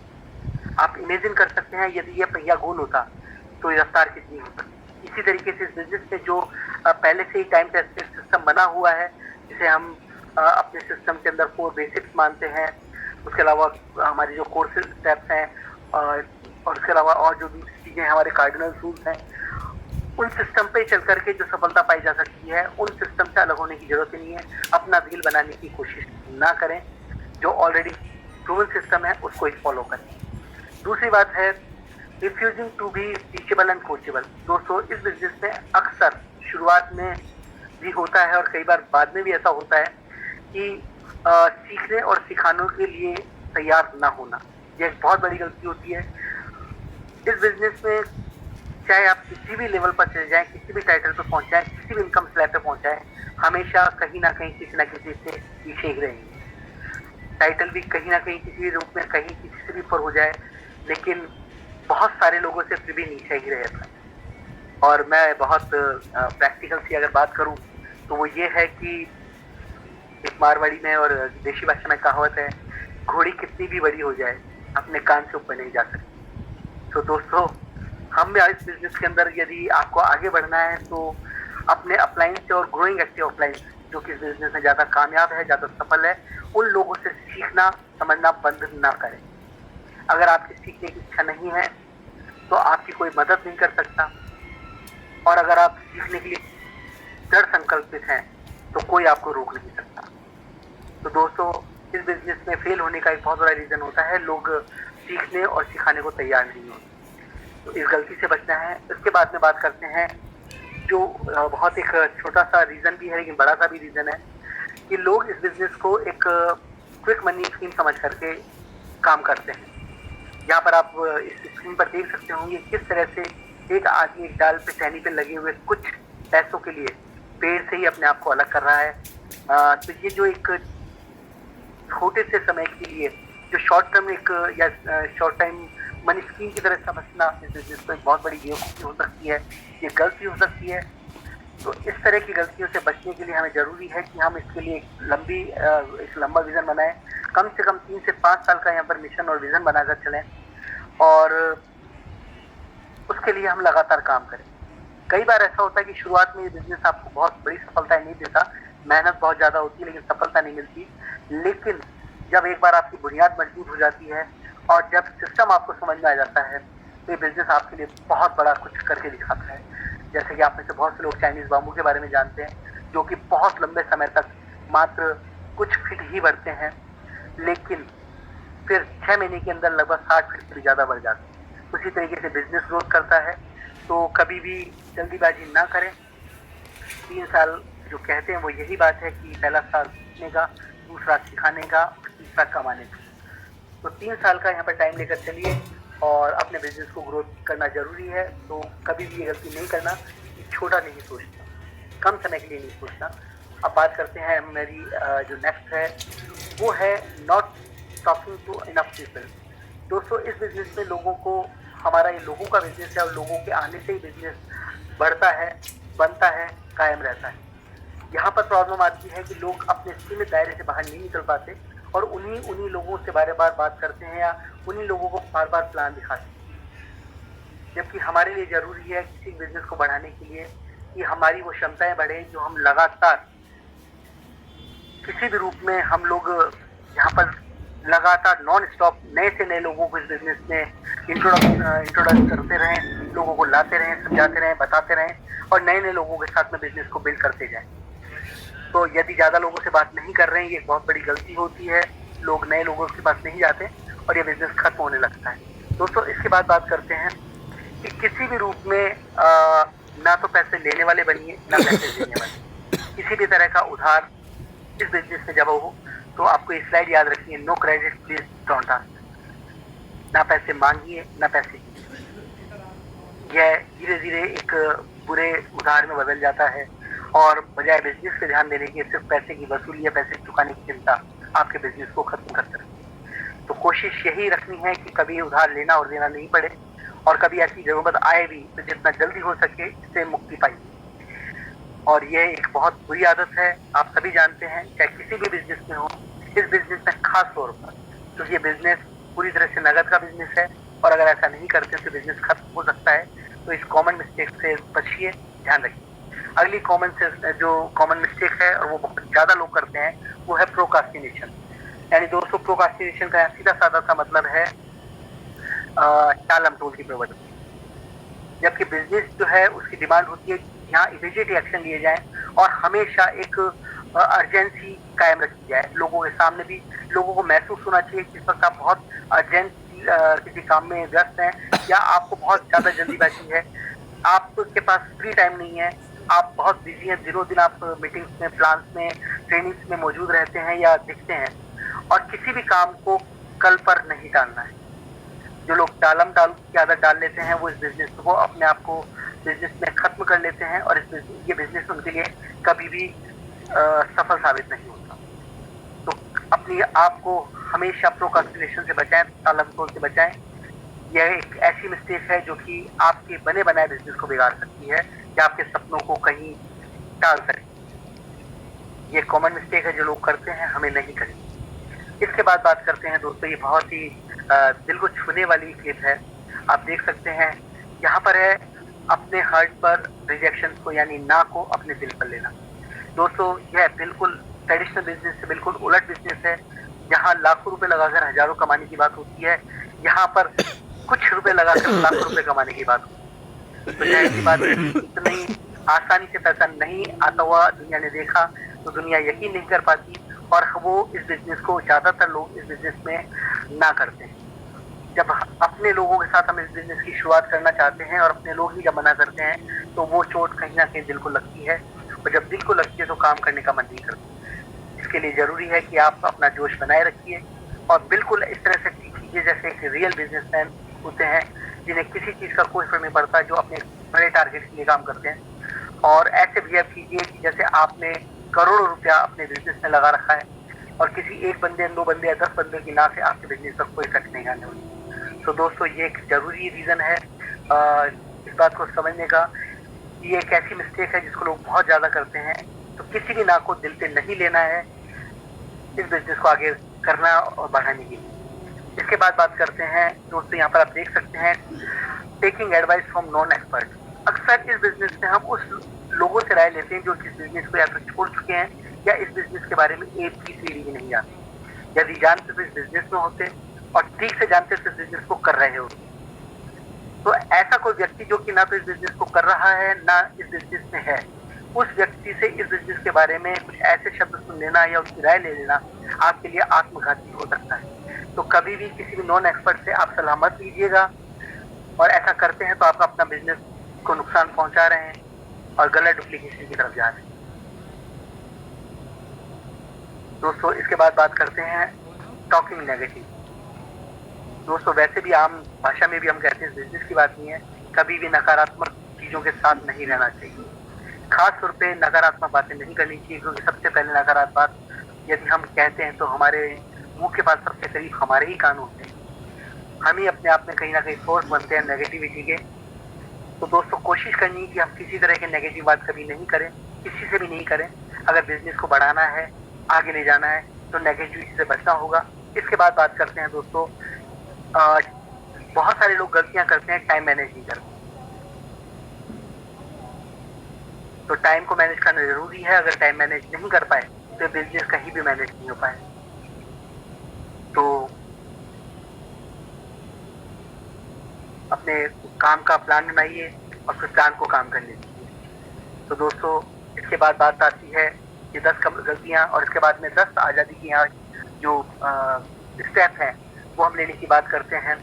आप इमेजिन कर सकते हैं, यदि ये पहिया गोल होता तो रफ्तार कितनी हो सकती। इसी तरीके से इस बिजनेस में जो पहले से ही टाइम टेस्टेड सिस्टम बना हुआ है, जिसे हम अपने सिस्टम के अंदर 4 बेसिक्स मानते हैं, उसके अलावा हमारे जो कोर्स स्टेप्स हैं और उसके अलावा और जो भी चीज़ें हमारे कार्डिनल रूल्स हैं, उन सिस्टम पे चल करके जो सफलता पाई जा सकती है, उन सिस्टम से अलग होने की जरूरत ही नहीं है। अपना व्हील बनाने की कोशिश ना करें, जो ऑलरेडी प्रूवन सिस्टम है उसको ही फॉलो करें। दूसरी बात है refusing to be teachable and coachable. दोस्तों, इस बिजनेस में अक्सर शुरुआत में भी होता है और कई बार बाद में भी ऐसा होता है कि सीखने और सिखाने के लिए तैयार ना होना, यह एक बहुत बड़ी गलती होती है। इस बिजनेस में चाहे आप किसी भी लेवल पर चले जाएं, किसी भी टाइटल पर पहुंच जाएं, किसी भी इनकम स्लैब पे पहुंच जाएं, हमेशा कहीं ना कहीं किसी ना किसी से पीछे ही रहेंगे। टाइटल भी कहीं ना कहीं किसी भी रूप में कहीं किसी से भी ऊपर हो जाए, लेकिन बहुत सारे लोगों से फिर भी नीचे ही रहता है। और मैं बहुत प्रैक्टिकल सी अगर बात करूं तो वो ये है कि एक मारवाड़ी में और देशी भाषा में कहावत है, घोड़ी कितनी भी बड़ी हो जाए अपने कान से ऊपर नहीं जा सकती। तो दोस्तों, हम इस बिजनेस के अंदर यदि आपको आगे बढ़ना है तो अपने अपलाइन से और ग्रोइंग एक्टिव अपलाइन जो कि इस बिजनेस में ज़्यादा कामयाब है, ज़्यादा सफल है, उन लोगों से सीखना समझना बंद ना करें। अगर आपकी सीखने की इच्छा नहीं है तो आपकी कोई मदद नहीं कर सकता, और अगर आप सीखने के लिए दृढ़ संकल्पित हैं तो कोई आपको रोक नहीं सकता। तो दोस्तों, इस बिजनेस में फेल होने का एक बहुत बड़ा रीजन होता है लोग सीखने और सिखाने को तैयार नहीं होते। तो इस गलती से बचना है। इसके बाद में बात करते हैं जो बहुत एक छोटा सा रीजन भी है लेकिन बड़ा सा भी रीजन है, कि लोग इस बिजनेस को एक क्विक मनी स्कीम समझ करके काम करते हैं। यहाँ पर आप इस स्क्रीन पर देख सकते होंगे किस तरह से एक आदमी एक डाल पे टहनी पे लगे हुए कुछ पैसों के लिए पेड़ से ही अपने आप को अलग कर रहा है। तो ये जो एक छोटे से समय के लिए जो शॉर्ट टर्म एक या शॉर्ट टाइम मनी स्कीम की तरह समझना इस बिजनेस को एक बहुत बड़ी बेवकूफ़ी हो सकती है, ये गलती हो सकती है। तो इस तरह की गलतियों से बचने के लिए हमें ज़रूरी है कि हम इसके लिए एक लंबा विज़न बनाएं। कम से कम 3 से 5 साल का यहाँ पर मिशन और विज़न बनाकर चलें, और उसके लिए हम लगातार काम करें। कई बार ऐसा होता है कि शुरुआत में ये बिजनेस आपको बहुत बड़ी सफलता नहीं देता, मेहनत बहुत ज़्यादा होती है लेकिन सफलता नहीं मिलती। लेकिन जब एक बार आपकी बुनियाद मजबूत हो जाती है और जब सिस्टम आपको समझ में आ जाता है तो ये बिजनेस आपके लिए बहुत बड़ा कुछ करके दिखाता है। जैसे कि आप में से बहुत से लोग चाइनीज बाम्बू के बारे में जानते हैं, जो कि बहुत लंबे समय तक मात्र कुछ फीट ही बढ़ते हैं, लेकिन फिर 6 महीने के अंदर लगभग 60 फीट से भी ज़्यादा बढ़ जाते हैं। उसी तरीके से बिजनेस ग्रोथ करता है, तो कभी भी जल्दीबाजी ना करें। 3 साल जो कहते हैं वो यही बात है कि पहला साल सीखने का, दूसरा सिखाने का, तीसरा कमाने का। तो 3 साल का यहाँ पर टाइम लेकर चलिए और अपने बिजनेस को ग्रोथ करना जरूरी है। तो कभी भी ये गलती नहीं करना कि छोटा नहीं सोचना, कम समय के लिए नहीं सोचना। अब बात करते हैं मेरी जो नेक्स्ट है वो है not talking to enough people. दोस्तों, इस बिजनेस में लोगों को, हमारा ये लोगों का बिजनेस है और लोगों के आने से ही बिजनेस बढ़ता है, बनता है, कायम रहता है। यहाँ पर प्रॉब्लम आती है कि लोग अपने सीमित दायरे से बाहर नहीं निकल पाते और उन्हीं लोगों से बार बार बात करते हैं या उन्हीं लोगों को बार बार प्लान दिखाते हैं। जबकि हमारे लिए जरूरी है किसी बिजनेस को बढ़ाने के लिए कि हमारी वो क्षमताएं बढ़े जो हम लगातार किसी भी रूप में हम लोग यहाँ पर लगातार नॉन स्टॉप नए से नए लोगों को इस बिजनेस में इंट्रोडक्ट करते रहें, लोगों को लाते रहें, समझाते रहें, बताते रहें और नए नए लोगों के साथ में बिजनेस को बिल्ड करते जाएं। तो यदि ज़्यादा लोगों से बात नहीं कर रहे हैं, ये एक बहुत बड़ी गलती होती है। लोग नए लोगों के पास नहीं जाते और ये बिजनेस खत्म होने लगता है। दोस्तों, इसके बाद बात करते हैं कि किसी भी रूप में ना तो पैसे लेने वाले बनिए ना पैसे देने वाले। किसी भी तरह का उधार इस बिजनेस में जब हो तो आपको ये स्लाइड याद रखिए, no credit please don't ask. ना पैसे मांगिए ना पैसे दीजिए। यह धीरे धीरे एक बुरे उधार में बदल जाता है और बजाय बिजनेस पे ध्यान देने के सिर्फ पैसे की वसूली या पैसे चुकाने की चिंता आपके बिजनेस को खत्म करते रहे। तो कोशिश यही रखनी है कि कभी उधार लेना और देना नहीं पड़े और कभी ऐसी जरूरत आए भी तो जितना जल्दी हो सके इससे मुक्ति पाइए। और ये एक बहुत बुरी आदत है, आप सभी जानते हैं, चाहे किसी भी बिजनेस में हो, इस बिजनेस में खास तौर पर, क्योंकि ये बिजनेस पूरी तरह से नगद का बिजनेस है और अगर ऐसा नहीं करते तो बिजनेस खत्म हो सकता है। तो इस कॉमन मिस्टेक से बचिए, ध्यान रखिए। अगली कॉमन मिस्टेक है और वो बहुत ज्यादा लोग करते हैं, वो है प्रोकास्टिनेशन। यानी दोस्तों, प्रोकास्टिनेशन का सीधा साधा सा मतलब है टालम टोल की प्रवृत्ति। जबकि बिजनेस जो है उसकी डिमांड होती है यहाँ इमीडिएट एक्शन लिए जाए और हमेशा एक अर्जेंसी कायम रखी जाए। लोगों के सामने भी लोगों को महसूस होना चाहिए कि इस वक्त आप बहुत अर्जेंट किसी काम में व्यस्त हैं या आपको बहुत ज्यादा जल्दीबाजी है, आपके पास फ्री टाइम नहीं है, आप बहुत बिजी हैं, दिनों दिन आप मीटिंग्स में, प्लान्स में, ट्रेनिंग्स में मौजूद रहते हैं या दिखते हैं और किसी भी काम को कल पर नहीं टालना है। जो लोग टालम की आदत डाल लेते हैं वो इस बिजनेस को अपने आप को बिजनेस में खत्म कर लेते हैं और ये बिजनेस उनके लिए कभी भी सफल साबित नहीं होता। तो अपनी आप को हमेशा प्रोकास्टिनेशन से बचाएं, टालम टोल से बचाएं। यह एक ऐसी मिस्टेक है जो कि आपके बने बनाए बिजनेस को बिगाड़ सकती है या आपके सपनों को कहीं टाल सकती है। ये कॉमन मिस्टेक है जो लोग करते हैं, हमें नहीं करनी। इसके बाद बात करते हैं दोस्तों, ये बहुत ही दिल को छूने वाली क्लिप है। आप देख सकते हैं यहाँ पर है अपने हार्ट पर रिजेक्शन को यानी ना को अपने दिल पर लेना। दोस्तों, यह बिल्कुल ट्रेडिशनल बिजनेस से बिल्कुल उलट बिजनेस है। जहाँ लाखों रुपए लगाकर हजारों कमाने की बात होती है, यहाँ पर कुछ रुपए लगाकर लाखों रुपए कमाने की बात होती है। तो जाहिर सी बात है, इतनी आसानी से पैसा नहीं आता हुआ दुनिया ने देखा तो दुनिया यकीन नहीं कर पाती और वो इस बिजनेस को, ज्यादातर लोग इस बिजनेस में ना करते हैं। जब अपने लोगों के साथ हम इस बिजनेस की शुरुआत करना चाहते हैं और अपने लोग ही जब मना करते हैं तो वो चोट कहीं ना कहीं दिल को लगती है और जब दिल को लगती है तो काम करने का मन नहीं करता। इसके लिए जरूरी है कि आप अपना जोश बनाए रखिए और बिल्कुल इस तरह से कीजिए जैसे एक रियल बिजनेसमैन होते हैं जिन्हें किसी चीज का कोई फर्क नहीं पड़ता, जो अपने बड़े टारगेट के लिए काम करते हैं। और ऐसे बिहेव कीजिए कि जैसे आपने करोड़ों रुपया अपने बिजनेस में लगा रखा है और किसी एक बंदे, 2 बंदे या 10 बंदे की ना से आपके बिजनेस पर कोई इफेक्ट नहीं आने वाली। तो दोस्तों, ये एक जरूरी रीजन है इस बात को समझने का। ये एक ऐसी मिस्टेक है जिसको लोग बहुत ज्यादा करते हैं। तो किसी भी ना को दिल पे नहीं लेना है इस बिजनेस को आगे करना और बढ़ाने के लिए। इसके बाद बात करते हैं दोस्तों, यहाँ पर आप देख सकते हैं taking advice from non expert. अक्सर इस बिजनेस में हम उस लोगों से राय लेते हैं जो इस बिजनेस को या तो छोड़ चुके हैं या इस बिजनेस के बारे में एक भी सीढ़ी भी नहीं जानते। यदि जानते तो इस बिजनेस में होते और ठीक से जानते तो इस बिजनेस को कर रहे होते। तो ऐसा कोई व्यक्ति जो कि ना तो इस बिजनेस को कर रहा है ना इस बिजनेस में है, उस व्यक्ति से इस बिजनेस के बारे में कुछ ऐसे शब्द सुन लेना या उसकी राय ले लेना आपके लिए आत्मघाती हो सकता है। तो कभी भी किसी भी नॉन एक्सपर्ट से आप सलाह मत लीजिएगा, और ऐसा करते हैं तो आप अपना बिजनेस को नुकसान पहुंचा रहे हैं और गलत डुप्लीकेशन की तरफ जा रहे हैं। दोस्तों इसके बाद बात करते हैं टॉकिंग नेगेटिव। दोस्तों वैसे भी आम भाषा में भी हम कहते हैं बिजनेस की बात नहीं है, कभी भी नकारात्मक चीजों के साथ नहीं रहना चाहिए। खास तौर पे नकारात्मक बातें नहीं करनी चाहिए, क्योंकि सबसे पहले नकारात्मक बात यदि हम कहते हैं तो हमारे मुंह के पास सबसे करीब हमारे ही कान होते हैं। हम ही अपने आप में कहीं ना कहीं सोर्स बनते हैं नेगेटिविटी के। तो दोस्तों कोशिश करनी है कि हम किसी तरह की नेगेटिव बात कभी नहीं करें, किसी से भी नहीं करें। अगर बिजनेस को बढ़ाना है, आगे ले जाना है तो नेगेटिविटी से बचना होगा। इसके बाद बात करते हैं दोस्तों, बहुत सारे लोग गलतियां करते हैं, टाइम मैनेज नहीं करते। तो टाइम को मैनेज करना जरूरी है। अगर टाइम मैनेज नहीं कर पाए तो बिजनेस कहीं भी मैनेज नहीं हो पाए। तो अपने काम का प्लान बनाइए और फिर प्लान को काम करने दीजिए। तो दोस्तों इसके बाद बात आती है कि 10 गलतियां, और इसके बाद में 10 आज़ादी की यहाँ जो स्टेप हैं वो हम लेने की बात करते हैं।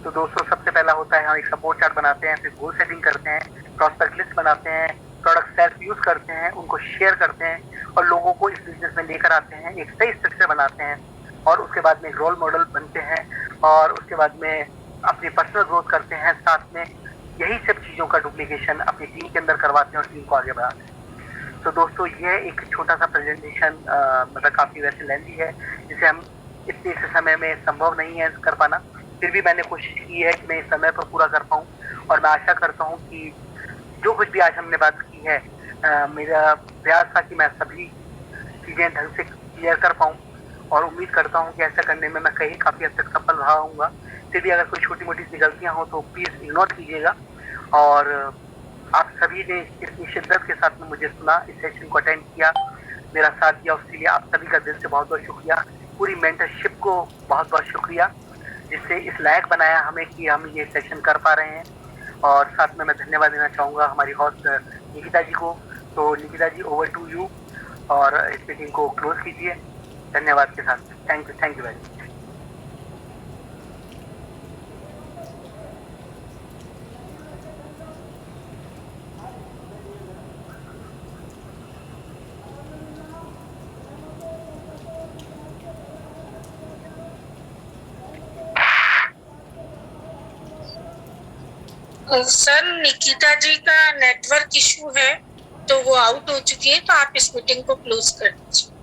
तो दोस्तों सबसे पहला होता है हम एक सपोर्ट चार्ट बनाते हैं, फिर गोल सेटिंग करते हैं, प्रॉस्पेक्ट लिस्ट बनाते हैं, प्रोडक्ट सेल्फ यूज करते हैं, उनको शेयर करते हैं और लोगों को इस बिजनेस में लेकर आते हैं, एक सही स्ट्रक्चर बनाते हैं और उसके बाद में एक रोल मॉडल बनते हैं और उसके बाद में अपनी पर्सनल ग्रोथ करते हैं। साथ में यही सब चीज़ों का डुप्लीकेशन अपनी टीम के अंदर करवाते हैं और टीम को आगे बढ़ाते हैं। तो दोस्तों ये एक छोटा सा प्रेजेंटेशन मतलब काफ़ी वैसे लेंथी है, जिसे हम इतने से समय में संभव नहीं है कर पाना, फिर भी मैंने कोशिश की है कि मैं इस समय पर पूरा कर पाऊँ। और मैं आशा करता हूँ कि जो कुछ भी आज हमने बात की है, मेरा प्रयास था कि मैं सभी चीज़ें ढंग से क्लियर कर पाऊँ और उम्मीद करता हूँ कि ऐसा करने में मैं कहीं काफ़ी हद तक सफल रहा हूँगा। फिर भी अगर कोई छोटी मोटी सी गलतियाँ हो तो प्लीज़ इग्नोर कीजिएगा। और आप सभी ने इतनी शिद्दत के साथ में मुझे सुना, इस सेशन को अटेंड किया, मेरा साथ दिया, उसके लिए आप सभी का दिल से बहुत बहुत शुक्रिया। पूरी मेंटरशिप को बहुत बहुत शुक्रिया, जिससे इस लायक बनाया हमें कि हम ये सेशन कर पा रहे हैं। और साथ में मैं धन्यवाद देना चाहूँगा हमारी होस्ट निकिता जी को। तो Nikita ji over to you, और इस मीटिंग को क्लोज कीजिए धन्यवाद के साथ। Thank you very much. Sir Nikita ji का नेटवर्क इशू है तो वो आउट हो चुकी है, तो आप इस मीटिंग को क्लोज कर दीजिए।